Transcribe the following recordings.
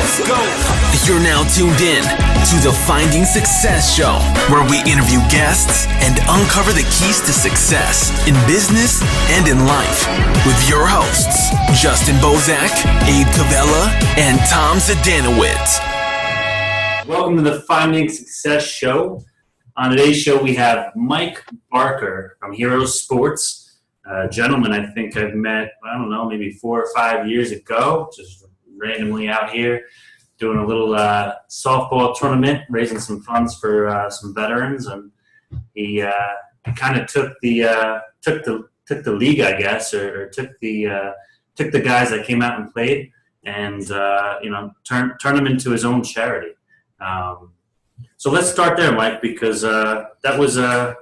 Let's go. You're now tuned in to the Finding Success Show, where we interview guests and uncover the keys to success in business and in life with your hosts, Justin Bozak, Abe Cavella, and Tom Zdanowitz. Welcome to the Finding Success Show. On today's show, we have Mike Barker from Heroes Sports, a gentleman I think I've met, maybe 4 or 5 years ago, just randomly out here doing a little softball tournament, raising some funds for some veterans, and he kind of took the league, I guess, or took the guys that came out and played, and turned them into his own charity. So let's start there, Mike, because that was I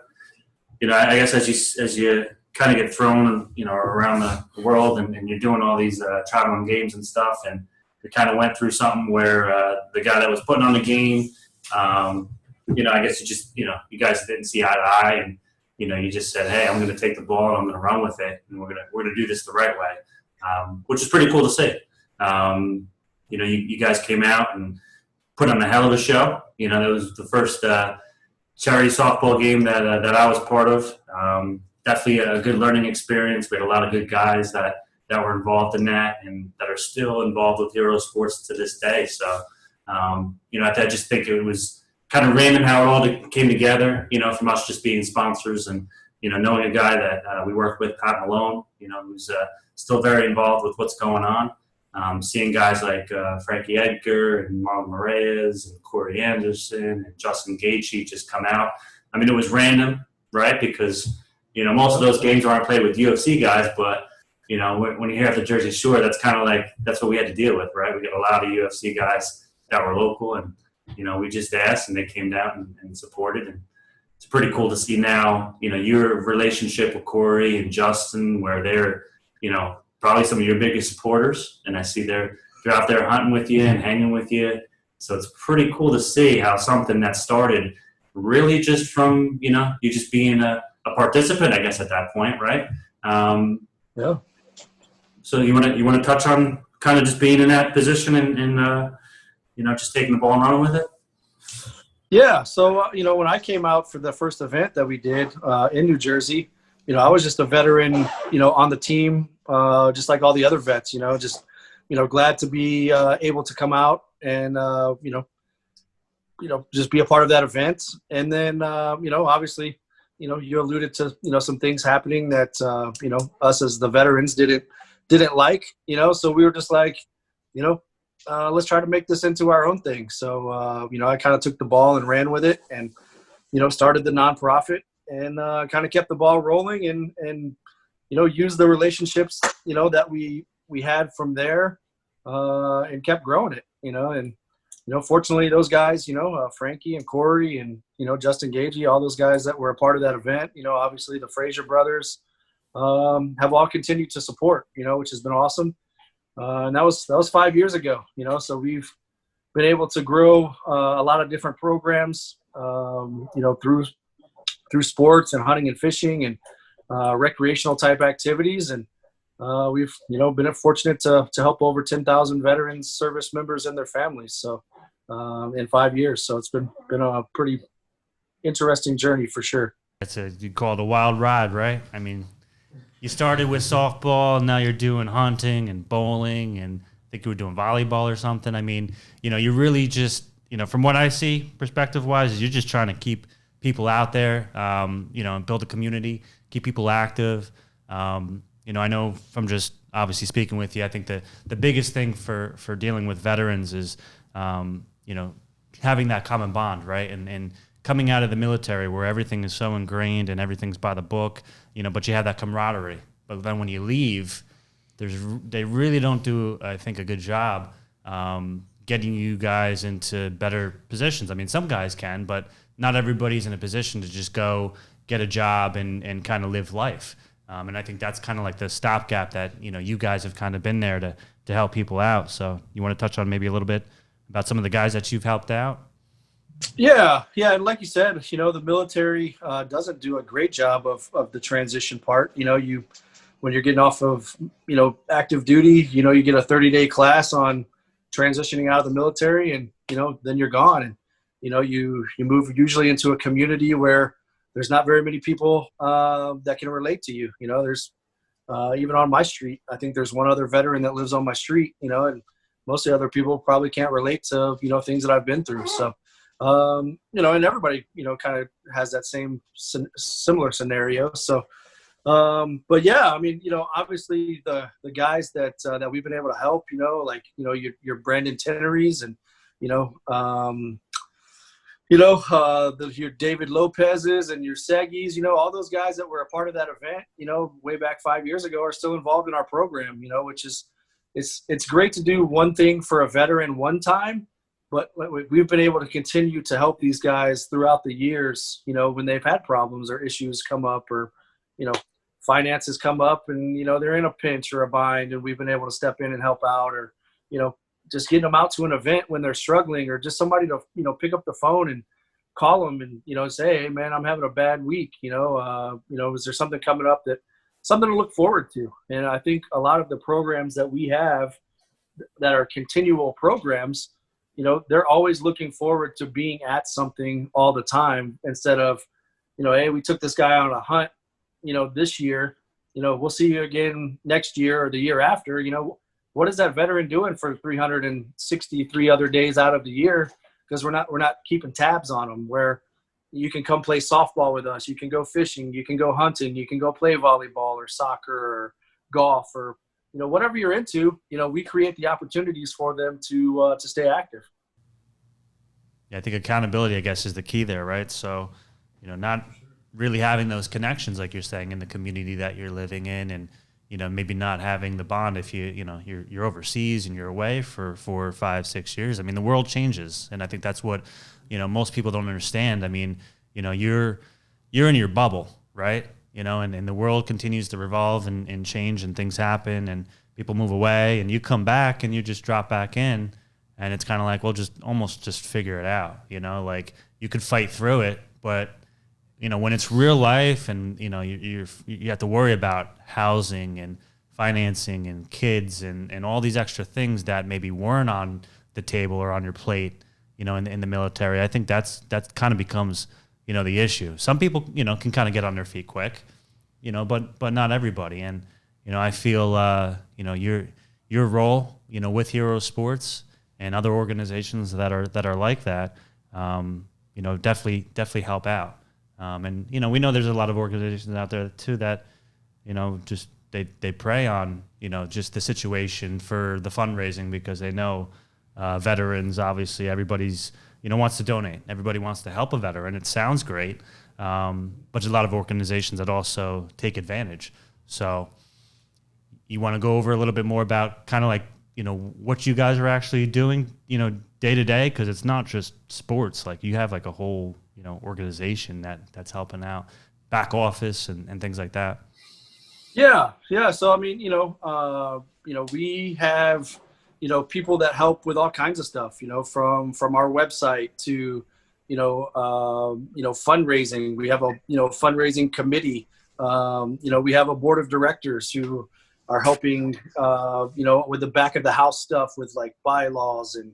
guess as you kind of get thrown around the world and you're doing all these traveling games and stuff, and we kind of went through something where the guy that was putting on the game, I guess you guys didn't see eye to eye, and you just said, hey, I'm going to take the ball and I'm going to run with it, and we're gonna do this the right way, which is pretty cool to see. You guys came out and put on a hell of a show. That was the first charity softball game that I was part of. Definitely a good learning experience. We had a lot of good guys that were involved in that and that are still involved with Heroes Sports to this day. So, I just think it was kind of random how it all came together, from us just being sponsors and, knowing a guy that we work with, Pat Malone, who's still very involved with what's going on. Seeing guys like Frankie Edgar and Marlon Moraes and Corey Anderson and Justin Gaethje just come out. I mean, it was random, right? Because, most of those games aren't played with UFC guys, but, when you're here at the Jersey Shore, that's kind of like, that's what we had to deal with, right? We got a lot of UFC guys that were local, and, we just asked and they came down and supported. And it's pretty cool to see now, your relationship with Corey and Justin, where they're, probably some of your biggest supporters, and I see they're out there hunting with you and hanging with you. So it's pretty cool to see how something that started really just from, you just being a participant, I guess, at that point, right? Yeah. So you want to touch on kind of just being in that position and just taking the ball and running with it? Yeah. So, when I came out for the first event that we did in New Jersey, I was just a veteran, on the team, just like all the other vets, glad to be able to come out and, just be a part of that event. And then, obviously, you alluded to, some things happening that, us as the veterans didn't like, so we were just like, let's try to make this into our own thing. So, I kind of took the ball and ran with it and, started the nonprofit and kind of kept the ball rolling and used the relationships, that we had from there and kept growing it, and, fortunately those guys, Frankie and Corey and, Justin Gaethje, all those guys that were a part of that event, obviously the Frazier brothers have all continued to support, which has been awesome. And that was 5 years ago, so we've been able to grow a lot of different programs, through sports and hunting and fishing and recreational type activities. And we've, been fortunate to help over 10,000 veterans, service members and their families. So in 5 years. So it's been a pretty interesting journey for sure. You call it a wild ride, right? I mean, you started with softball, now you're doing hunting and bowling, and I think you were doing volleyball or something. I mean, you really just, from what I see perspective-wise, you're just trying to keep people out there, and build a community, keep people active. I know from just obviously speaking with you, I think the biggest thing for dealing with veterans is, having that common bond, right? And coming out of the military where everything is so ingrained and everything's by the book, but you have that camaraderie. But then when you leave, they really don't do, I think, a good job getting you guys into better positions. I mean, some guys can, but not everybody's in a position to just go get a job and kind of live life. And I think that's kind of like the stopgap that, you guys have kind of been there to help people out. So you want to touch on maybe a little bit about some of the guys that you've helped out? Yeah. And like you said, the military doesn't do a great job of the transition part. When you're getting off of, active duty, you get a 30-day class on, transitioning out of the military, and then you're gone, and you move usually into a community where there's not very many people that can relate to you. There's even on my street, I think there's one other veteran that lives on my street, and most of the other people probably can't relate to things that I've been through. So and everybody kind of has that same similar scenario. So but yeah, I mean, obviously the guys that we've been able to help, your Brandon Tenerys and your David Lopez's and your Seggies, all those guys that were a part of that event, way back 5 years ago, are still involved in our program, which is, it's great to do one thing for a veteran one time, but we've been able to continue to help these guys throughout the years, when they've had problems or issues come up, or, finances come up and, they're in a pinch or a bind, and we've been able to step in and help out, or, just getting them out to an event when they're struggling, or just somebody to, pick up the phone and call them and, say, hey man, I'm having a bad week. Is there something coming up something to look forward to? And I think a lot of the programs that we have that are continual programs, they're always looking forward to being at something all the time, instead of, hey, we took this guy on a hunt, this year, we'll see you again next year or the year after. What is that veteran doing for 363 other days out of the year? Because we're not keeping tabs on them, where you can come play softball with us, you can go fishing, you can go hunting, you can go play volleyball or soccer or golf, or whatever you're into. We create the opportunities for them to stay active. Yeah, I think accountability, I guess, is the key there, right? So, not really having those connections, like you're saying, in the community that you're living in, and maybe not having the bond if you're overseas and you're away for 4 or 5, 6 years. I mean, the world changes, and I think that's what most people don't understand. I mean, you're in your bubble, right? And the world continues to revolve and change, and things happen, and people move away, and you come back and you just drop back in, and it's kind of like, well, just figure it out. Like, you could fight through it, but when it's real life, and you have to worry about housing and financing and kids and all these extra things that maybe weren't on the table or on your plate, in the military. I think that kind of becomes the issue. Some people can kind of get on their feet quick, but not everybody. And I feel your role with Hero Sports and other organizations that are like that, definitely help out. And we know there's a lot of organizations out there too that just they prey on just the situation for the fundraising, because they know veterans, obviously everybody's wants to donate, everybody wants to help a veteran. It sounds great, but there's a lot of organizations that also take advantage. So you want to go over a little bit more about kind of like what you guys are actually doing day to day, because it's not just sports. Like, you have like a whole organization that's helping out, back office and things like that. Yeah. So I mean, we have people that help with all kinds of stuff. From our website to fundraising. We have a fundraising committee. We have a board of directors who are helping with the back of the house stuff, with like bylaws and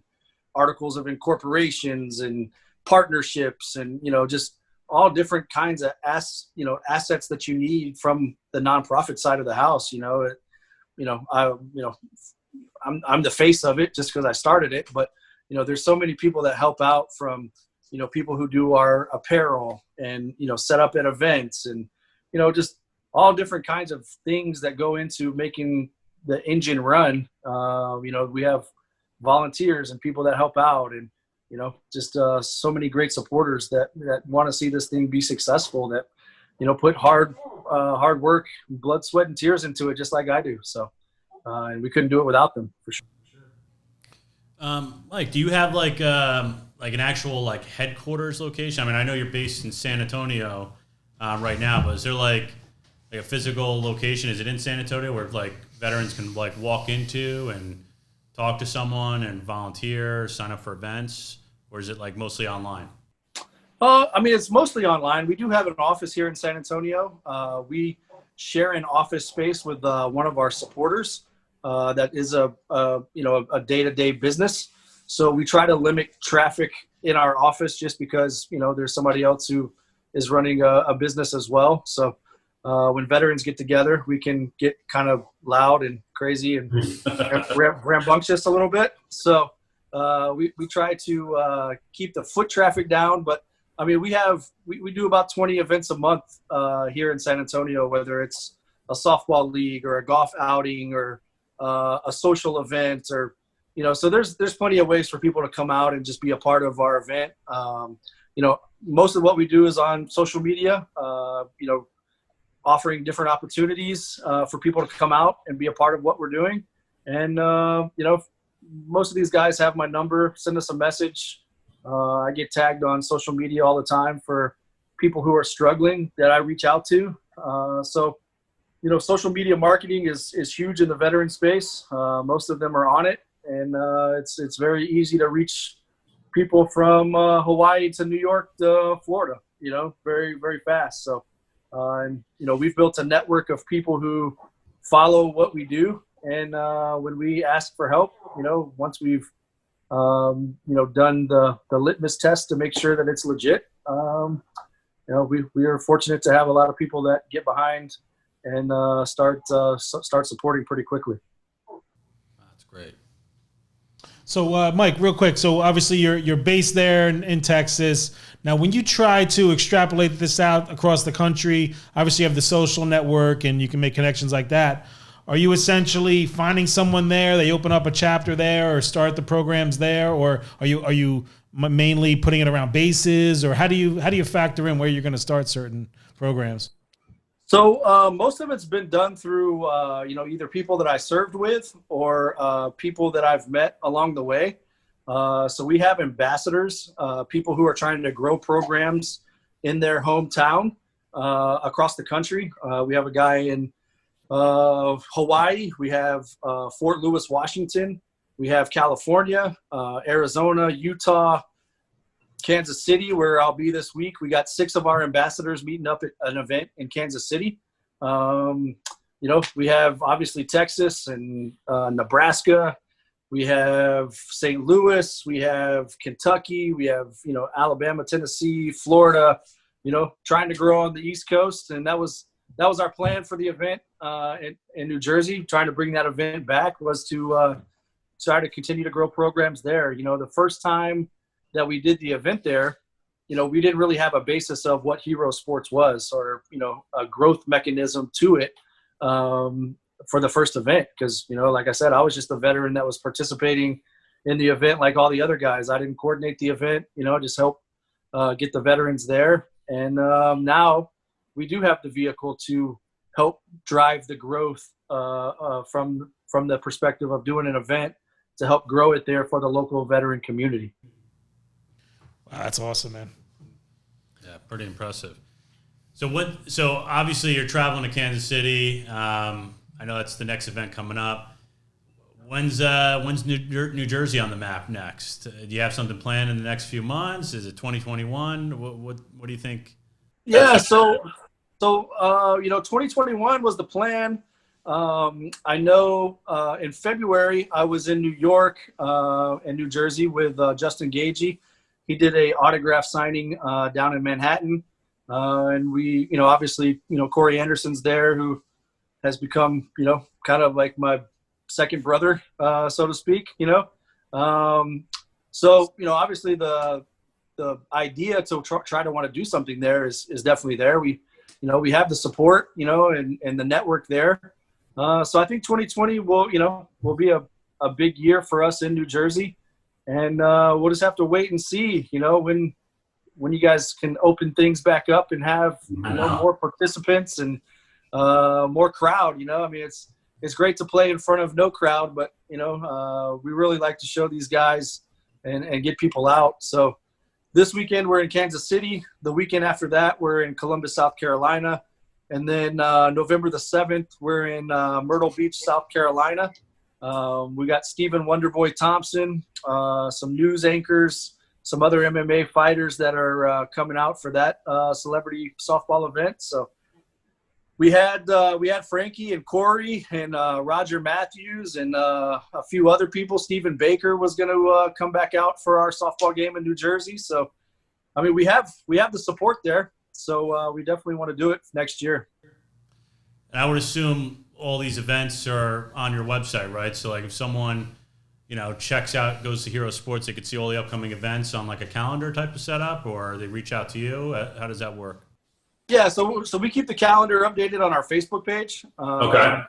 articles of incorporations and partnerships, and just all different kinds of assets that you need from the nonprofit side of the house. I'm the face of it just because I started it, but there's so many people that help out, from people who do our apparel and set up at events, and just all different kinds of things that go into making the engine run. We have volunteers and people that help out, and just so many great supporters that want to see this thing be successful, that put hard work, blood, sweat, and tears into it, just like I do. So and we couldn't do it without them, for sure. Mike, do you have like an actual like headquarters location? I mean, I know you're based in San Antonio right now, but is there like a physical location? Is it in San Antonio where like veterans can like walk into and talk to someone and volunteer, sign up for events, or is it like mostly online? I mean, it's mostly online. We do have an office here in San Antonio. We share an office space with one of our supporters. that is a day-to-day business. So we try to limit traffic in our office just because, there's somebody else who is running a business as well. So when veterans get together, we can get kind of loud and crazy and rambunctious a little bit. So we try to keep the foot traffic down. But, I mean, we do about 20 events a month here in San Antonio, whether it's a softball league or a golf outing or a social event or, so there's plenty of ways for people to come out and just be a part of our event. Most of what we do is on social media, offering different opportunities for people to come out and be a part of what we're doing. And, most of these guys have my number. Send us a message. I get tagged on social media all the time for people who are struggling that I reach out to. Social media marketing is huge in the veteran space. Most of them are on it. And it's very easy to reach people from Hawaii to New York to Florida, very, very fast. So, we've built a network of people who follow what we do. And when we ask for help, once we've, done the litmus test to make sure that it's legit, we are fortunate to have a lot of people that get behind and start supporting pretty quickly. That's great. So, Mike, real quick. So, obviously, you're based there in Texas. Now, when you try to extrapolate this out across the country, obviously you have the social network and you can make connections like that. Are you essentially finding someone there? They open up a chapter there or start the programs there, or are you mainly putting it around bases, or how do you factor in where you're going to start certain programs? So most of it's been done through, either people that I served with or people that I've met along the way. So we have ambassadors, people who are trying to grow programs in their hometown across the country. We have a guy in Hawaii. We have Fort Lewis, Washington. We have California, Arizona, Utah, Kansas City, where I'll be this week. We got 6 of our ambassadors meeting up at an event in Kansas City. We have obviously Texas and Nebraska. We have St. Louis. We have Kentucky. We have, Alabama, Tennessee, Florida, trying to grow on the East Coast. And that was our plan for the event in New Jersey. Trying to bring that event back was to try to continue to grow programs there. The first time that we did the event there, we didn't really have a basis of what Hero Sports was or, a growth mechanism to it for the first event. Because, like I said, I was just a veteran that was participating in the event like all the other guys. I didn't coordinate the event, just help get the veterans there. And now we do have the vehicle to help drive the growth from the perspective of doing an event to help grow it there for the local veteran community. Wow, that's awesome, man. Yeah, pretty impressive. So obviously you're traveling to Kansas City. I know that's the next event coming up. When's New Jersey on the map next? Do you have something planned in the next few months? Is it 2021? What do you think? Yeah, so 2021 was the plan. I know in February I was in New York and New Jersey with Justin Gagey. He did a autograph signing down in Manhattan. And we, obviously, Corey Anderson's there, who has become, kind of like my second brother, so to speak, obviously the idea to try to want to do something there is definitely there. We have the support, and the network there. So I think 2020 will be a big year for us in New Jersey. And we'll just have to wait and see, when you guys can open things back up and have more participants and more crowd. It's great to play in front of no crowd, but we really like to show these guys and get people out. So this weekend we're in Kansas City. The weekend after that we're in Columbus, South Carolina, and then November the 7th we're in Myrtle Beach, South Carolina. We got Stephen Wonderboy Thompson, some news anchors, some other MMA fighters that are coming out for that celebrity softball event. So we had Frankie and Corey and Roger Matthews and a few other people. Stephen Baker was going to come back out for our softball game in New Jersey. So, I mean, we have the support there. So we definitely want to do it next year. And I would assume all these events are on your website, right? So like if someone, checks out, goes to Hero Sports, they could see all the upcoming events on like a calendar type of setup, or they reach out to you. How does that work? Yeah, so we keep the calendar updated on our Facebook page. Okay.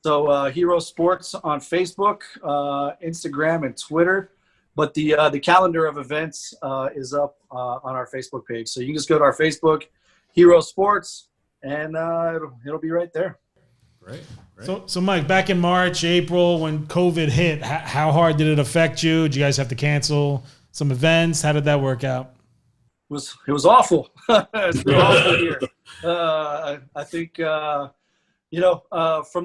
So Hero Sports on Facebook, Instagram, and Twitter. But the calendar of events is up on our Facebook page. So you can just go to our Facebook, Hero Sports, and it'll be right there. Great. So Mike, back in March, April, when COVID hit, how hard did it affect you? Did you guys have to cancel some events? How did that work out? It was awful. It's been awful here. I think from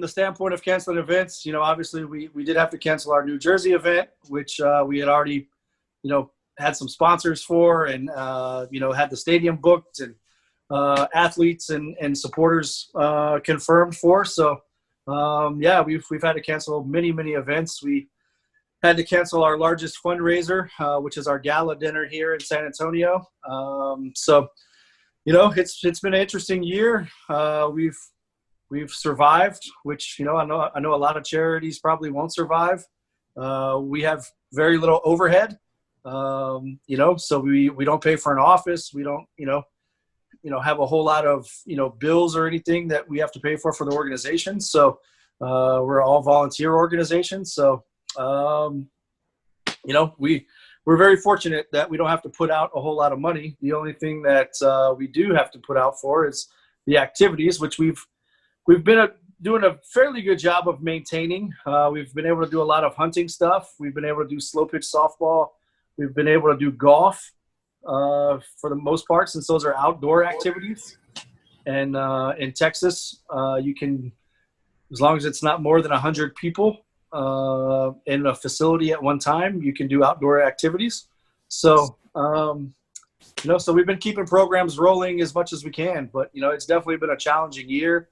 the standpoint of canceling events, obviously we did have to cancel our New Jersey event, which we had already, had some sponsors for, and had the stadium booked and athletes and supporters confirmed for. So we've had to cancel many events. We had to cancel our largest fundraiser, which is our gala dinner here in San Antonio. It's been an interesting year. We've survived, which I know a lot of charities probably won't survive. We have very little overhead, so we don't pay for an office. We don't have a whole lot of bills or anything that we have to pay for the organization. So we're all volunteer organizations. So we're very fortunate that we don't have to put out a whole lot of money. The only thing that we do have to put out for is the activities, which we've been doing a fairly good job of maintaining. We've been able to do a lot of hunting stuff. We've been able to do slow pitch softball. We've been able to do golf for the most part, since those are outdoor activities. And in Texas, you can, as long as it's not more than 100 people in a facility at one time, you can do outdoor activities. So, so we've been keeping programs rolling as much as we can, but, it's definitely been a challenging year.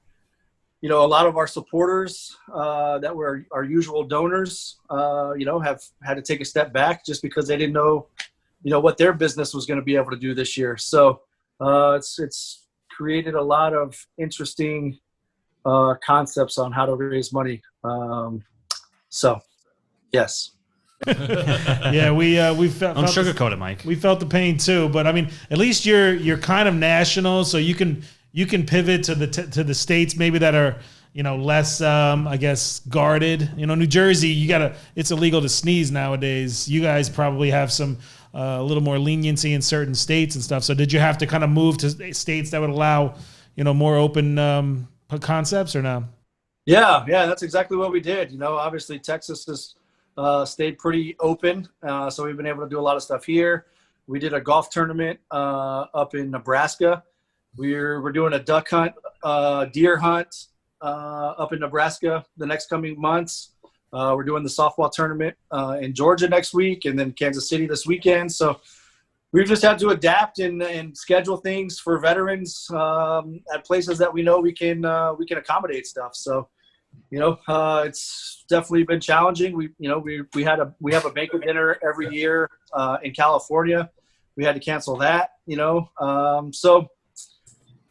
A lot of our supporters that were our usual donors, have had to take a step back just because they didn't know, what their business was going to be able to do this year. So it's created a lot of interesting concepts on how to raise money. Yes. Yeah, we felt. Don't sugarcoat it, Mike. We felt the pain too, but I mean, at least you're kind of national, so you can pivot to the states maybe that are less I guess guarded. New Jersey, it's illegal to sneeze nowadays. You guys probably have some a little more leniency in certain states and stuff. So did you have to kind of move to states that would allow more open concepts or no? Yeah, that's exactly what we did. Obviously Texas has stayed pretty open, so we've been able to do a lot of stuff here. We did a golf tournament up in Nebraska. We're doing a duck hunt, deer hunt up in Nebraska the next coming months. We're doing the softball tournament in Georgia next week, and then Kansas City this weekend. So we've just had to adapt and schedule things for veterans at places that we know we can accommodate stuff. So, it's definitely been challenging. We have a banquet dinner every year in California. We had to cancel that. So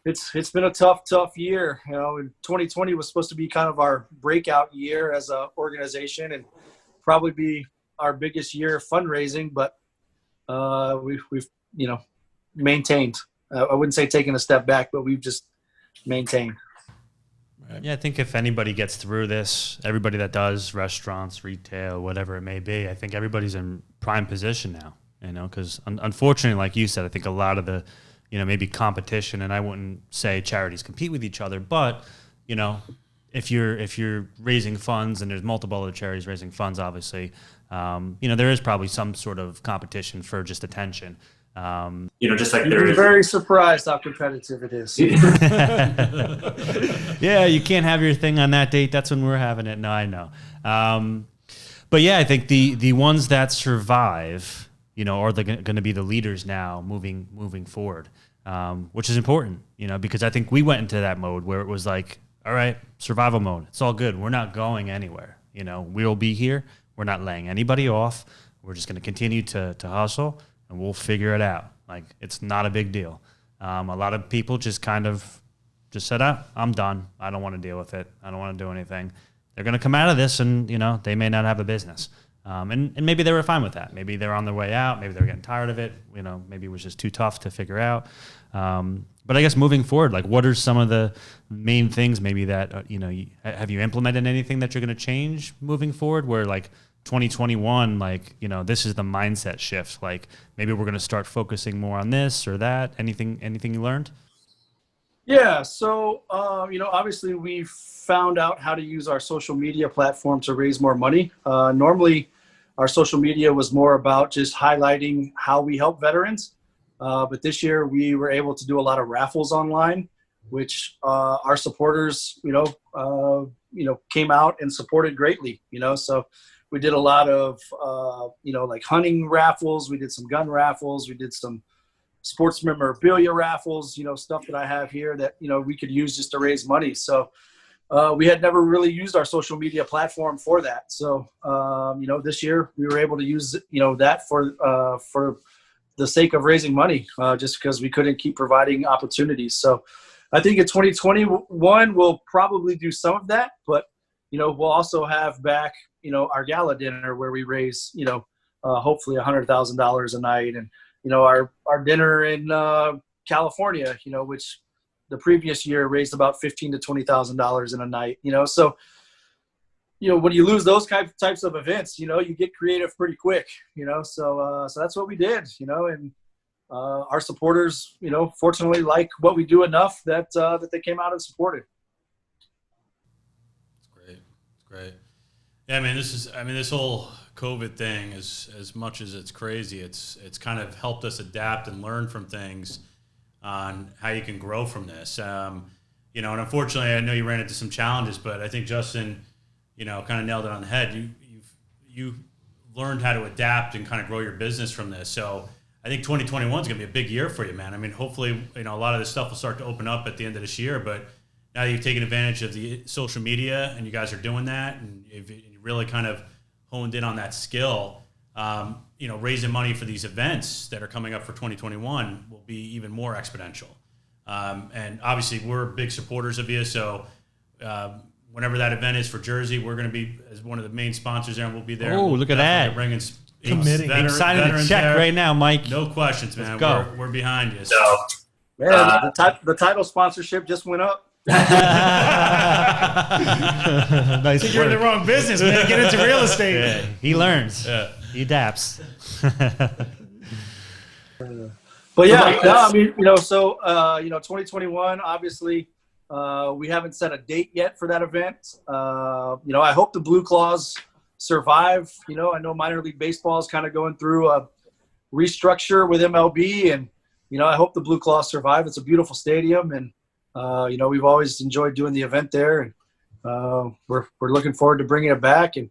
it's been a tough year. 2020 was supposed to be kind of our breakout year as an organization and probably be our biggest year of fundraising, but we've maintained. I wouldn't say taken a step back, but we've just maintained. Yeah, I think if anybody gets through this, everybody that does restaurants, retail, whatever it may be, I think everybody's in prime position now, because unfortunately, like you said, I think a lot of the, maybe competition, and I wouldn't say charities compete with each other, but, if you're raising funds and there's multiple other charities raising funds, obviously, there is probably some sort of competition for just attention. Just like You'd there be is. very surprised how competitive it is. Yeah, you can't have your thing on that date. That's when we're having it. No, I know. But yeah, I think the ones that survive, are going to be the leaders now moving forward. which is important, because I think we went into that mode where it was like, all right, survival mode. It's all good. We're not going anywhere. We'll be here. We're not laying anybody off. We're just going to continue to hustle, and we'll figure it out. Like, it's not a big deal. A lot of people just kind of just said, I'm done. I don't want to deal with it. I don't want to do anything. They're going to come out of this and, they may not have a business. And maybe they were fine with that. Maybe they're on their way out. Maybe they're getting tired of it. Maybe it was just too tough to figure out. But I guess moving forward, like, what are some of the main things maybe that, have you implemented anything that you're going to change moving forward where, like, 2021, like, this is the mindset shift. Like, maybe we're going to start focusing more on this or that. Anything you learned? Yeah. So, obviously we found out how to use our social media platform to raise more money. Normally our social media was more about just highlighting how we help veterans. But this year we were able to do a lot of raffles online, which our supporters, came out and supported greatly, so we did a lot of, like hunting raffles. We did some gun raffles. We did some sports memorabilia raffles, stuff that I have here that, we could use just to raise money. So we had never really used our social media platform for that. So, this year we were able to use, that for the sake of raising money, just because we couldn't keep providing opportunities. So I think in 2021, we'll probably do some of that, but, we'll also have back, our gala dinner where we raise, hopefully $100,000 a night. And, our dinner in California, which the previous year raised about $15,000 to $20,000 in a night, so, when you lose those types of events, you get creative pretty quick, so that's what we did, and our supporters, fortunately like what we do enough that they came out and supported. It's great. Yeah, this whole COVID thing is, as much as it's crazy, it's kind of helped us adapt and learn from things on how you can grow from this. And unfortunately, I know you ran into some challenges, but I think Justin, kind of nailed it on the head. You've learned how to adapt and kind of grow your business from this. So I think 2021 is going to be a big year for you, man. Hopefully, a lot of this stuff will start to open up at the end of this year, but now you've taken advantage of the social media and you guys are doing that, and you really kind of honed in on that skill. Raising money for these events that are coming up for 2021 will be even more exponential. And obviously, we're big supporters of you. So whenever that event is for Jersey, we're going to be as one of the main sponsors there, and we'll be there. Oh, look at that! Bringing I'm signing a check right now, Mike. No questions, man. Go. We're behind you. So, Man, the title sponsorship just went up. Nice. You're in the wrong business, man. Get into real estate. Yeah, he learns. Yeah. He adapts. But yeah, no, 2021, obviously, we haven't set a date yet for that event. I hope the Blue Claws survive. I know minor league baseball is kind of going through a restructure with MLB, and, I hope the Blue Claws survive. It's a beautiful stadium, and, we've always enjoyed doing the event there, and we're looking forward to bringing it back. And,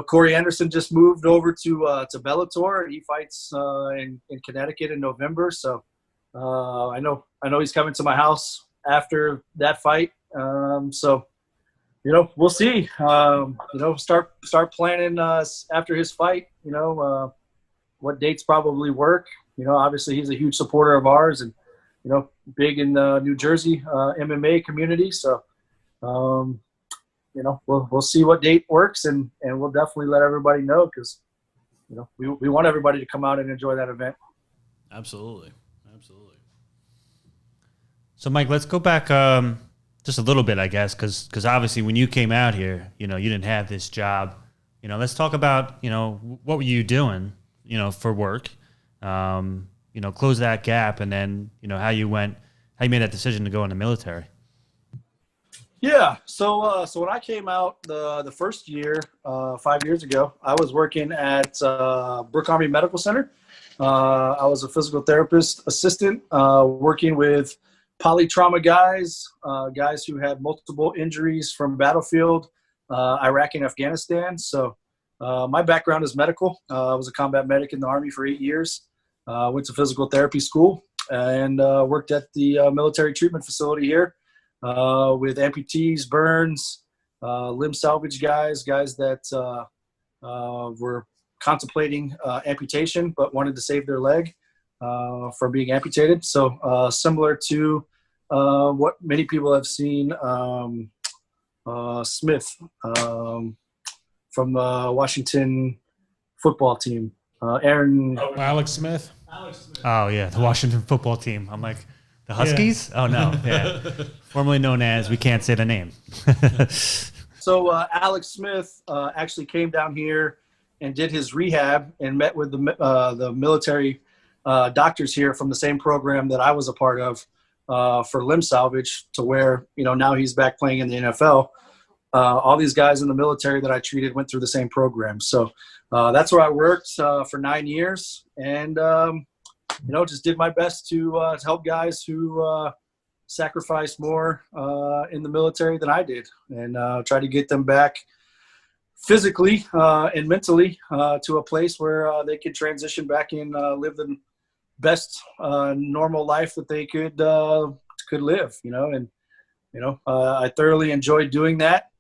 Corey Anderson just moved over to Bellator, and he fights in Connecticut in November. So I know he's coming to my house after that fight. So we'll see. Start planning after his fight. What dates probably work. Obviously he's a huge supporter of ours, and big in the New Jersey MMA community. So. We'll see what date works, and we'll definitely let everybody know, because, we want everybody to come out and enjoy that event. Absolutely. So, Mike, let's go back just a little bit, I guess, because obviously when you came out here, you didn't have this job. Let's talk about, what were you doing, for work, close that gap, and then, how you made that decision to go in the military. Yeah. So when I came out the first year, 5 years ago, I was working at Brooke Army Medical Center. I was a physical therapist assistant, working with polytrauma guys who had multiple injuries from battlefield, Iraq and Afghanistan. So my background is medical. I was a combat medic in the Army for 8 years. Went to physical therapy school. and worked at the military treatment facility here with amputees, burns, limb salvage guys that were contemplating amputation but wanted to save their leg from being amputated. So similar to what many people have seen Smith from the Washington football team. Aaron. Alex Smith. Oh yeah, the Washington football team. I'm like, the Huskies? Yeah. Oh no, yeah. Formerly known as, we can't say the name. So Alex Smith actually came down here and did his rehab and met with the military doctors here from the same program that I was a part of for limb salvage, to where, now he's back playing in the NFL. All these guys in the military that I treated went through the same program. So that's where I worked for 9 years, and just did my best to help guys who sacrificed more in the military than I did, and try to get them back physically and mentally to a place where they could transition back and live the best normal life that they could live. I thoroughly enjoyed doing that.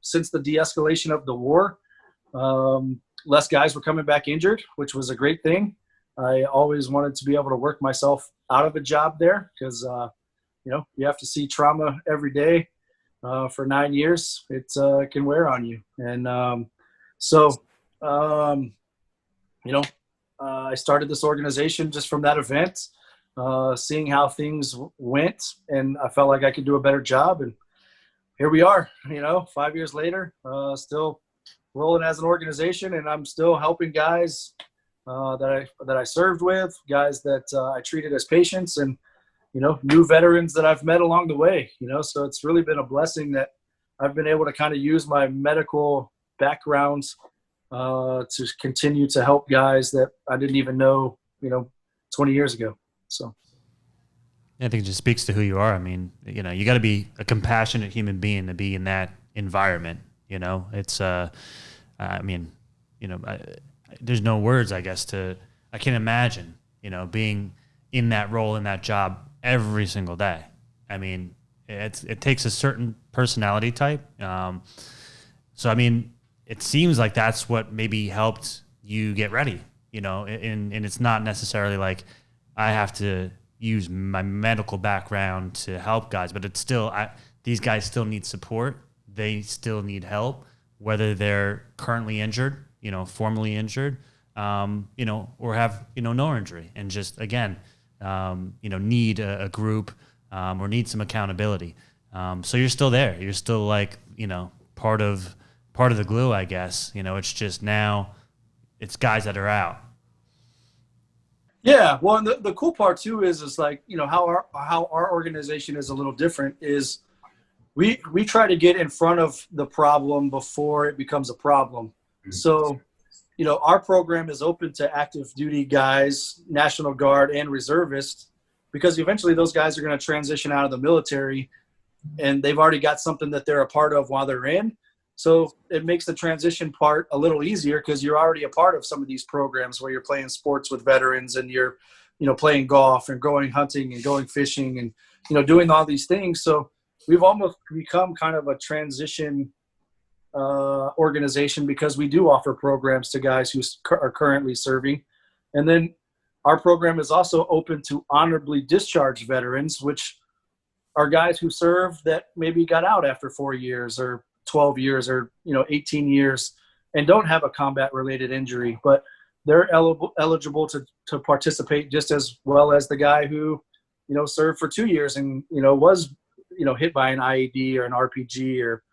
Since the de-escalation of the war, less guys were coming back injured, which was a great thing. I always wanted to be able to work myself out of a job there because, you have to see trauma every day for 9 years. It can wear on you. And I started this organization just from that event, seeing how things went, and I felt like I could do a better job. And here we are, 5 years later, still rolling as an organization, and I'm still helping guys that I served with, guys that I treated as patients, and new veterans that I've met along the way. So it's really been a blessing that I've been able to kind of use my medical background to continue to help guys that I didn't even know, 20 years ago. So. I think it just speaks to who you are. I mean, you got to be a compassionate human being to be in that environment. It's, there's no words, I guess, I can't imagine, being in that role, in that job every single day. I mean, it takes a certain personality type. So, I mean, it seems like that's what maybe helped you get ready, and it's not necessarily like I have to use my medical background to help guys, but it's still, these guys still need support. They still need help, whether they're currently injured, formerly injured, or have, no injury, and just, again, need a group, or need some accountability. So you're still there. You're still like, part of the glue, I guess. It's just now it's guys that are out. Yeah, well, and the cool part too is like, how our organization is a little different is we try to get in front of the problem before it becomes a problem. Mm-hmm. So, our program is open to active duty guys, National Guard, and reservists, because eventually those guys are going to transition out of the military, and they've already got something that they're a part of while they're in. So it makes the transition part a little easier because you're already a part of some of these programs where you're playing sports with veterans, and you're, playing golf and going hunting and going fishing and, doing all these things. So we've almost become kind of a transition organization because we do offer programs to guys who are currently serving. And then our program is also open to honorably discharged veterans, which are guys who serve that maybe got out after 4 years or 12 years or 18 years and don't have a combat related injury, but they're eligible to participate just as well as the guy who served for 2 years and was hit by an IED or an RPG or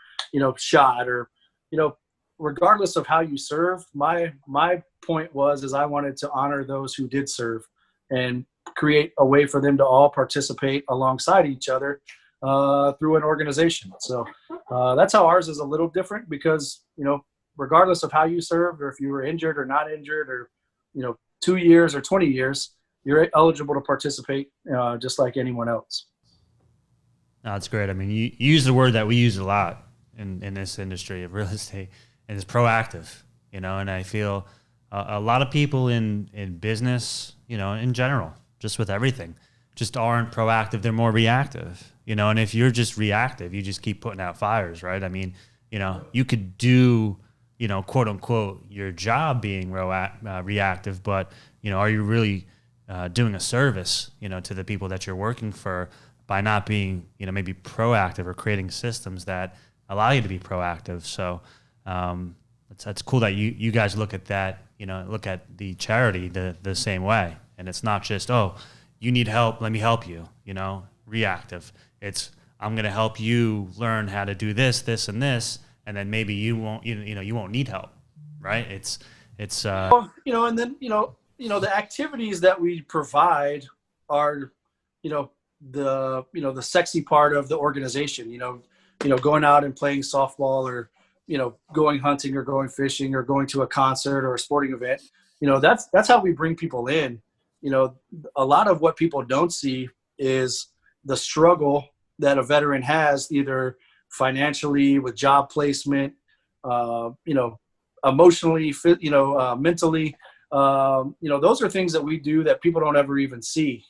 shot, or regardless of how you serve. My point is I wanted to honor those who did serve and create a way for them to all participate alongside each other through an organization. So that's how ours is a little different because, regardless of how you served or if you were injured or not injured or, 2 years or 20 years, you're eligible to participate just like anyone else. No, that's great. I mean, you use the word that we use a lot in this industry of real estate, and it's proactive, and I feel a lot of people in business, in general, just with everything, just aren't proactive. They're more reactive, and if you're just reactive, you just keep putting out fires, right? I mean, you could do, quote unquote, your job being reactive, but, are you really doing a service, to the people that you're working for by not being, maybe proactive or creating systems that allow you to be proactive? So that's cool that you guys look at that, look at the charity the same way. And it's not just, oh, you need help, let me help you, reactive. It's, I'm going to help you learn how to do this, this, and this, and then maybe you won't, you won't need help, right? It's Well, and then the activities that we provide are, the sexy part of the organization. Going out and playing softball, or going hunting, or going fishing, or going to a concert or a sporting event. That's how we bring people in. A lot of what people don't see is the struggle that a veteran has, either financially, with job placement, emotionally, mentally. Those are things that we do that people don't ever even see.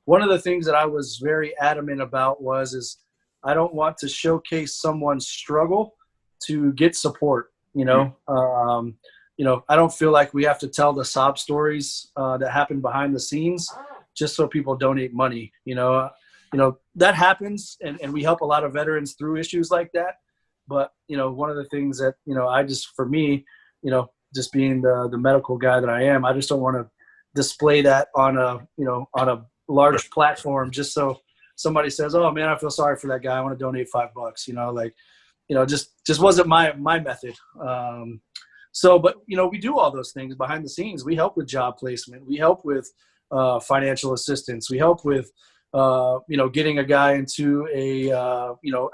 One of the things that I was very adamant about is I don't want to showcase someone's struggle to get support. I don't feel like we have to tell the sob stories that happen behind the scenes just so people donate money. That happens, and we help a lot of veterans through issues like that. But, one of the things that, for me, just being the medical guy that I am, I just don't want to display that on a large platform just so somebody says, oh man, I feel sorry for that guy, I want to donate $5, just wasn't my method. But we do all those things behind the scenes. We help with job placement. We help with financial assistance. We help with, getting a guy into a,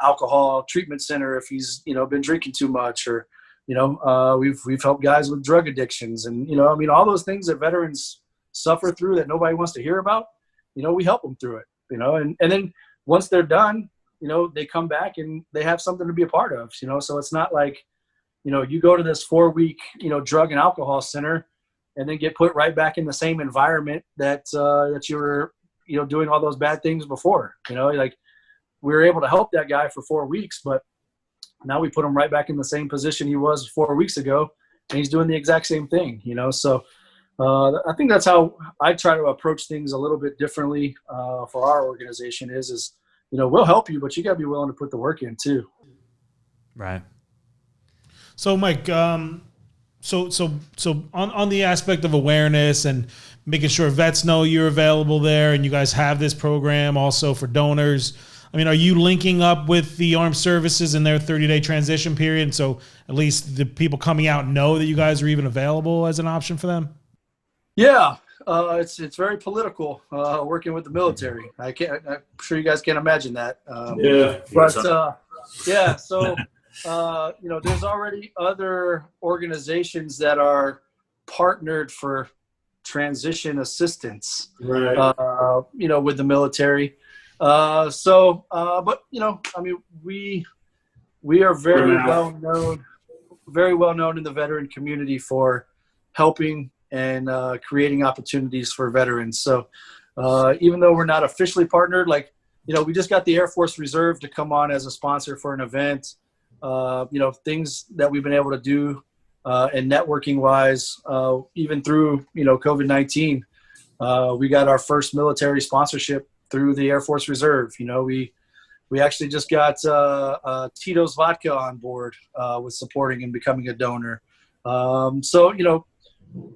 alcohol treatment center if he's, been drinking too much, or, we've helped guys with drug addictions, and, all those things that veterans suffer through that nobody wants to hear about, we help them through it, and then once they're done, they come back and they have something to be a part of, so it's not like, you go to this 4-week, drug and alcohol center and then get put right back in the same environment that you were, doing all those bad things before. Like, we were able to help that guy for 4 weeks, but now we put him right back in the same position he was 4 weeks ago, and he's doing the exact same thing. So I think that's how I try to approach things a little bit differently for our organization. Is we'll help you, but you got to be willing to put the work in too. Right. So, Mike, so on the aspect of awareness and making sure vets know you're available there, and you guys have this program also for donors, I mean, are you linking up with the armed services in their 30-day transition period, so at least the people coming out know that you guys are even available as an option for them? Yeah, it's very political working with the military. I'm sure you guys can't imagine that. Yeah. So there's already other organizations that are partnered for transition assistance, right? With the military. But I mean, we are very well known in the veteran community for helping and creating opportunities for veterans. So even though we're not officially partnered, we just got the Air Force Reserve to come on as a sponsor for an event. Things that we've been able to do and networking wise, even through, COVID-19, we got our first military sponsorship through the Air Force Reserve. We actually just got Tito's Vodka on board with supporting and becoming a donor.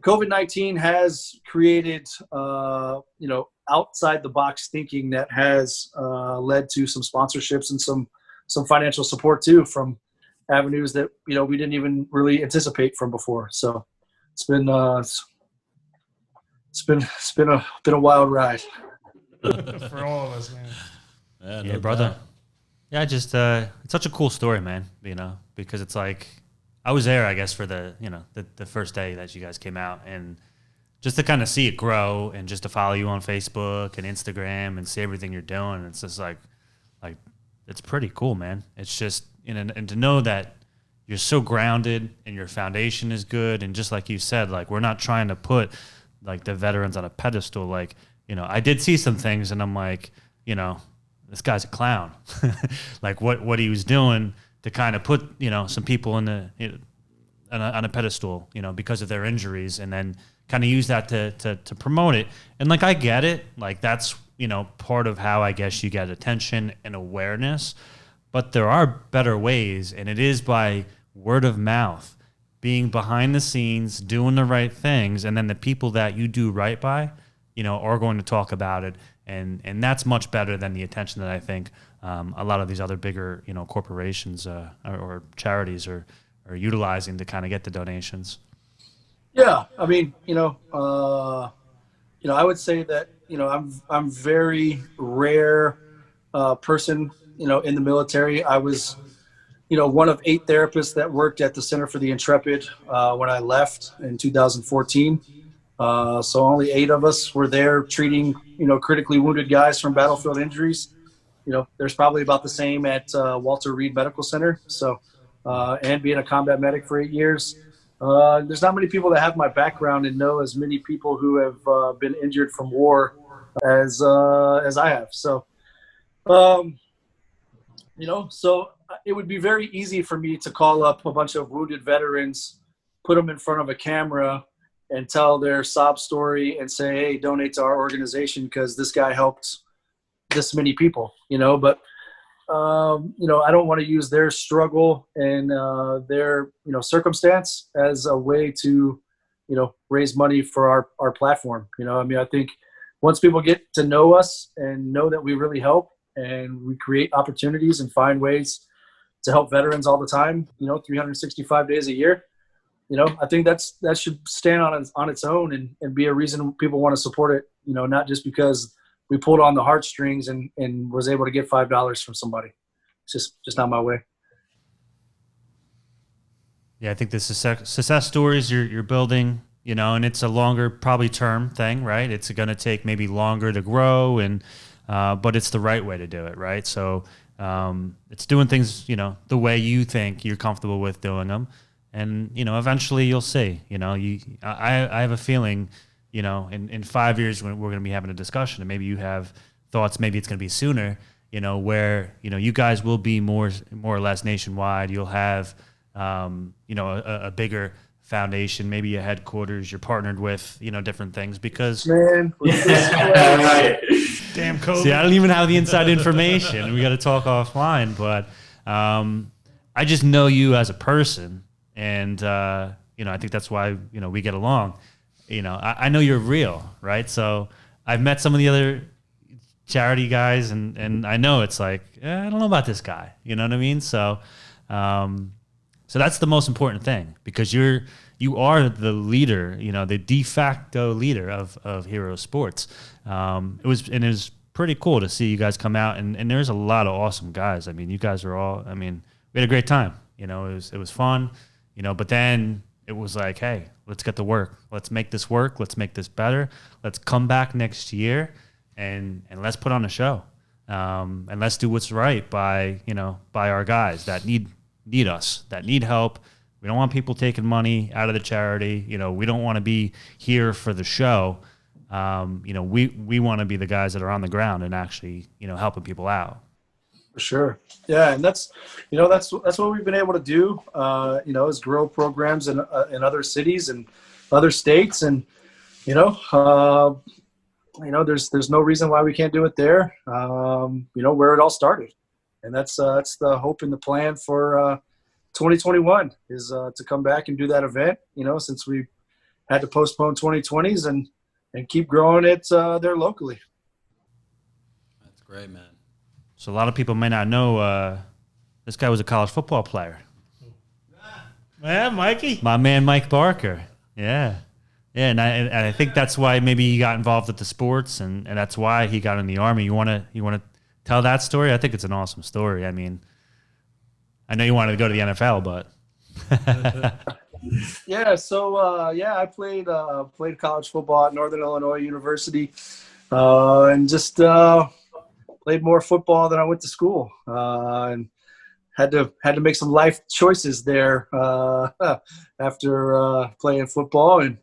COVID-19 has created, outside the box thinking that has led to some sponsorships and some financial support too from avenues that, we didn't even really anticipate from before. So it's been a wild ride. For all of us, man. Yeah, brother. Yeah, just it's such a cool story, man. Because it's like I was there, I guess, for the first day that you guys came out, and just to kind of see it grow, and just to follow you on Facebook and Instagram and see everything you're doing. It's just like it's pretty cool, man. It's just and to know that you're so grounded and your foundation is good, and just like you said, we're not trying to put the veterans on a pedestal. I did see some things, and I'm like, this guy's a clown. Like what he was doing to kind of put, some people on a pedestal, because of their injuries, and then kind of use that to promote it. And like, I get it. Like, that's, part of how I guess you get attention and awareness. But there are better ways, and it is by word of mouth, being behind the scenes, doing the right things, and then the people that you do right by, are going to talk about it. And that's much better than the attention that I think a lot of these other bigger, corporations or charities are utilizing to kind of get the donations. Yeah, I mean, I would say that I'm very rare person, in the military. I was, one of 8 therapists that worked at the Center for the Intrepid when I left in 2014. So only 8 of us were there treating, critically wounded guys from battlefield injuries. There's probably about the same at Walter Reed Medical Center. So, and being a combat medic for 8 years, there's not many people that have my background and know as many people who have been injured from war as I have. So, so it would be very easy for me to call up a bunch of wounded veterans, put them in front of a camera, and tell their sob story and say, hey, donate to our organization because this guy helped this many people, but, I don't want to use their struggle and their, circumstance as a way to, raise money for our platform. I think once people get to know us and know that we really help and we create opportunities and find ways to help veterans all the time, 365 days a year, I think that should stand on its own and be a reason people want to support it, not just because we pulled on the heartstrings and was able to get $5 from somebody. It's just not my way. Yeah, I think the success stories you're building, and it's a longer, probably term thing, right? It's going to take maybe longer to grow, and but it's the right way to do it, right? So it's doing things, the way you think you're comfortable with doing them. And, eventually you'll see, I have a feeling, in 5 years when we're going to be having a discussion, and maybe you have thoughts, maybe it's going to be sooner, where, you guys will be more or less nationwide. You'll have, a bigger foundation, maybe a headquarters, you're partnered with, different things because. Man, Right. Damn COVID. See, I don't even have the inside information. We got to talk offline, but I just know you as a person. And, I think that's why, we get along. I know you're real, right? So I've met some of the other charity guys, and I know it's like, I don't know about this guy. You know what I mean? So so that's the most important thing, because you are the leader, the de facto leader of Hero Sports. It was pretty cool to see you guys come out, and there's a lot of awesome guys. I mean, you guys are all, we had a great time. It was fun. But then it was like, hey, let's get to work. Let's make this work. Let's make this better. Let's come back next year and let's put on a show. And let's do what's right by our guys that need us, that need help. We don't want people taking money out of the charity. We don't want to be here for the show. We want to be the guys that are on the ground and actually, helping people out. For sure. Yeah. And that's what we've been able to do, is grow programs in other cities and other states. And, there's no reason why we can't do it there, where it all started. And that's the hope and the plan for 2021 is to come back and do that event, since we had to postpone 2020s and keep growing it there locally. That's great, man. So a lot of people may not know this guy was a college football player. Yeah, Mikey. My man, Mike Barker. Yeah. Yeah, and I think that's why maybe he got involved with the sports, and that's why he got in the Army. You want to tell that story? I think it's an awesome story. I mean, I know you wanted to go to the NFL, but. Yeah, so I played college football at Northern Illinois University, and just played more football than I went to school, and had to make some life choices there after playing football. And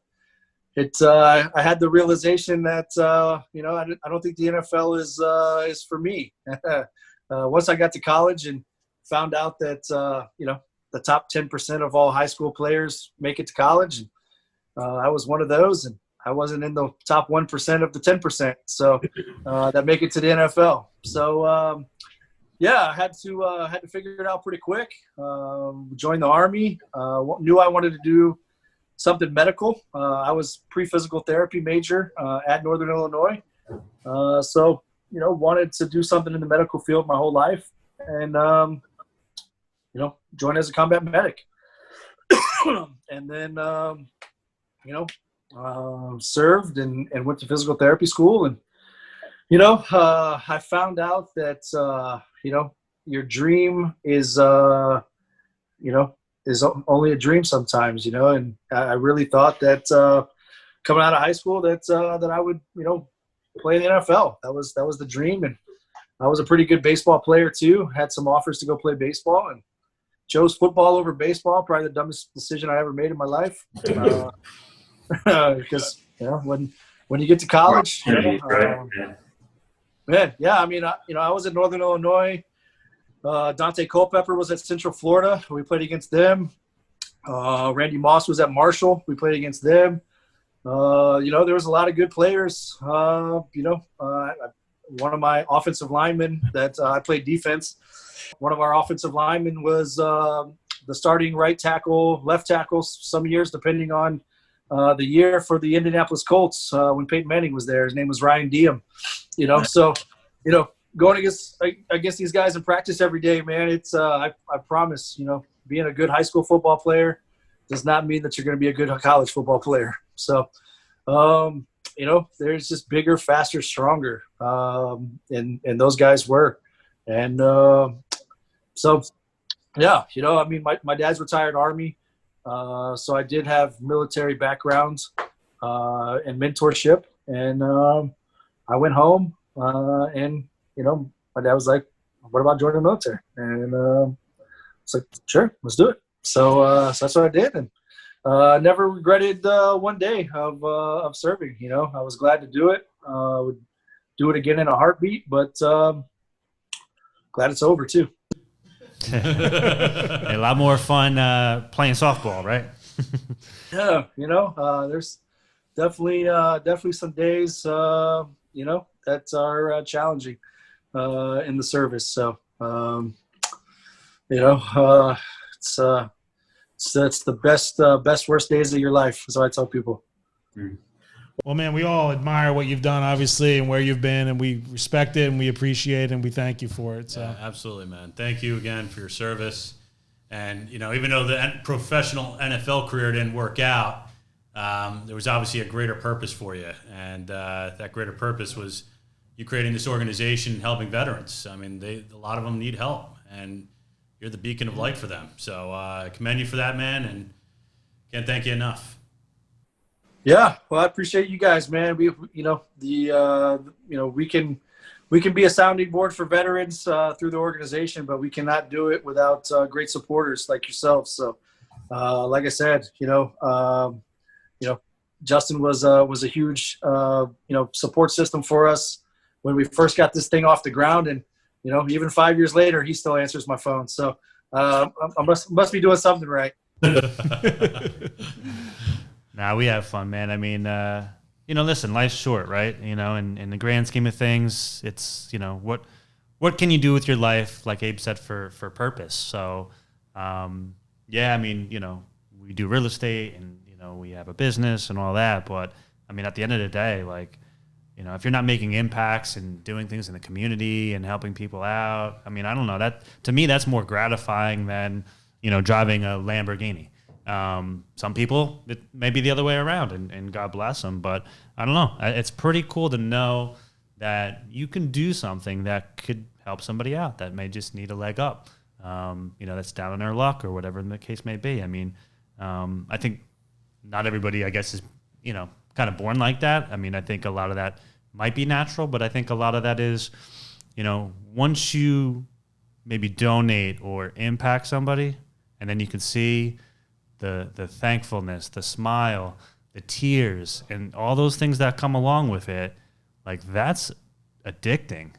I had the realization that I don't think the NFL is for me. Once I got to college and found out that the top 10% of all high school players make it to college, I was one of those, and I wasn't in the top 1% of the 10%. So that make it to the NFL. So I had to figure it out pretty quick. Joined the Army. Knew I wanted to do something medical. I was pre-physical therapy major at Northern Illinois. So wanted to do something in the medical field my whole life, and joined as a combat medic. And then served and went to physical therapy school, and I found out that your dream is is only a dream sometimes, and I really thought that coming out of high school that I would play in the NFL. That was the dream, and I was a pretty good baseball player too. Had some offers to go play baseball, and chose football over baseball. Probably the dumbest decision I ever made in my life, because when you get to college, man, yeah. I mean, I was at Northern Illinois. Dante Culpepper was at Central Florida. We played against them. Randy Moss was at Marshall. We played against them. There was a lot of good players. One of my offensive linemen that I played defense. One of our offensive linemen was the starting right tackle, left tackle, some years depending on the year for the Indianapolis Colts when Peyton Manning was there. His name was Ryan Diem. Going against these guys in practice every day, man, it's I promise, being a good high school football player does not mean that you're going to be a good college football player. So, there's just bigger, faster, stronger, and those guys were, and my dad's retired Army, so I did have military background and mentorship, and I went home and. My dad was like, "What about joining the military?" And it's like, "Sure, let's do it." So that's what I did, and never regretted one day of serving. I was glad to do it. Would do it again in a heartbeat, but glad it's over too. A lot more fun playing softball, right? Yeah, there's definitely some days that are challenging in the service. So it's the best worst days of your life. So I tell people. Well, man, we all admire what you've done, obviously, and where you've been, and we respect it, and we appreciate it, and we thank you for it. So. Yeah, absolutely, man. Thank you again for your service. And, even though the professional NFL career didn't work out, there was obviously a greater purpose for you. And that greater purpose was you creating this organization helping veterans. I mean, a lot of them need help, and you're the beacon of light for them. So I commend you for that, man, and can't thank you enough. Yeah, well, I appreciate you guys, man. We can be a sounding board for veterans through the organization, but we cannot do it without great supporters like yourselves. So, like I said, Justin was a huge support system for us when we first got this thing off the ground, and even 5 years later, he still answers my phone. So I must be doing something right. Nah, we have fun, man. I mean, listen, life's short, right? In the grand scheme of things, it's what can you do with your life? Like Abe said, for purpose. So, we do real estate, and we have a business and all that. But I mean, at the end of the day, like. If you're not making impacts and doing things in the community and helping people out, I mean, I don't know. That to me, that's more gratifying than, driving a Lamborghini. Some people, it may be the other way around, and God bless them. But I don't know. It's pretty cool to know that you can do something that could help somebody out that may just need a leg up, that's down on their luck or whatever the case may be. I mean, I think not everybody, I guess, is, kind of born like that. I mean, I think a lot of that might be natural, but I think a lot of that is, once you maybe donate or impact somebody, and then you can see the thankfulness, the smile, the tears, and all those things that come along with it, like that's addicting,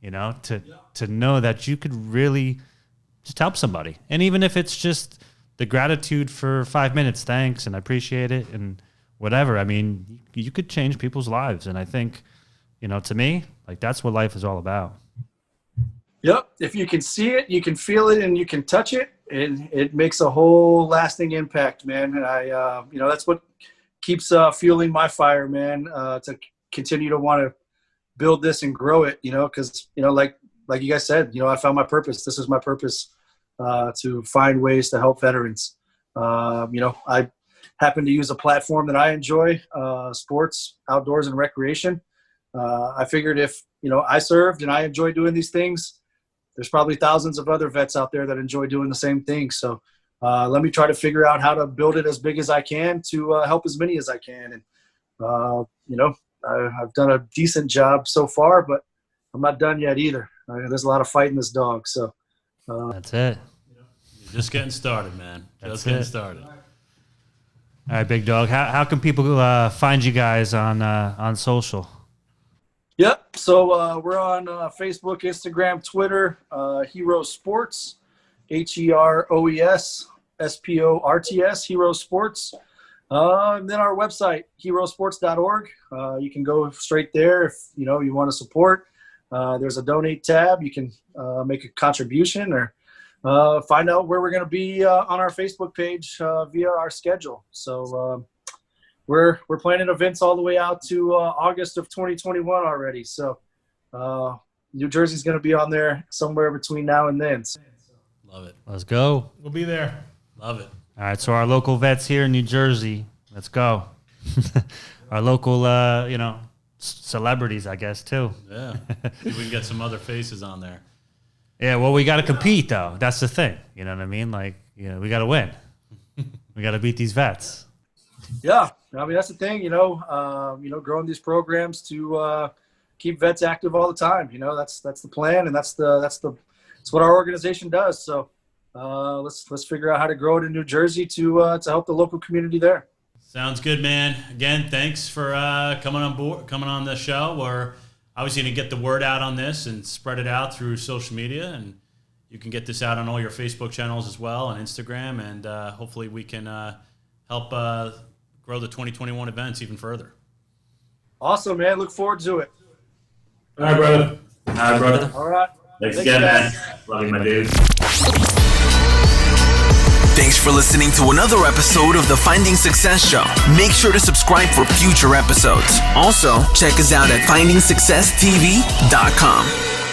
you know, to know that you could really just help somebody. And even if it's just the gratitude for 5 minutes, thanks, and I appreciate it, and whatever. I mean, you could change people's lives. And I think, you know, to me, like that's what life is all about. Yep. If you can see it, you can feel it, and you can touch it, it makes a whole lasting impact, man. And I, you know, that's what keeps fueling my fire, man, to continue to want to build this and grow it, you know, because, you know, like you guys said, you know, I found my purpose. This is my purpose, to find ways to help veterans. You know, I happen to use a platform that I enjoy, sports, outdoors, and recreation. I figured if, you know, I served and I enjoy doing these things, there's probably thousands of other vets out there that enjoy doing the same thing. So let me try to figure out how to build it as big as I can to help as many as I can. And, you know, I've done a decent job so far, but I'm not done yet either. There's a lot of fight in this dog. So that's it. You're just getting started, man. Just getting started. All right, Big Dog. How can people find you guys on social? Yep. So we're on Facebook, Instagram, Twitter, Heroes Sports, HEROES SPORTS, Heroes Sports. And then our website, heroesports.org. You can go straight there if, you know, you want to support. There's a donate tab. You can make a contribution or find out where we're going to be on our Facebook page via our schedule. So we're planning events all the way out to August of 2021 already. So New Jersey's going to be on there somewhere between now and then. Love it. Let's go. We'll be there. Love it. All right, so our local vets here in New Jersey, let's go. Our local, you know, celebrities, I guess, too. Yeah. See if we can get some other faces on there. Yeah, well, we got to compete, though. That's the thing. You know what I mean? Like, you know, we got to win. We got to beat these vets. Yeah, I mean, that's the thing, you know, growing these programs to keep vets active all the time. You know, that's the plan, and that's what our organization does. So let's figure out how to grow it in New Jersey to help the local community there. Sounds good, man. Again, thanks for coming on the show. We're obviously going to get the word out on this and spread it out through social media, and you can get this out on all your Facebook channels as well, and Instagram, and hopefully we can help grow the 2021 events even further. Awesome, man. Look forward to it. All right, brother. All right, brother. All right. Thanks again, man. Love you, my dude. Thanks for listening to another episode of the Finding Success Show. Make sure to subscribe for future episodes. Also, check us out at findingsuccesstv.com.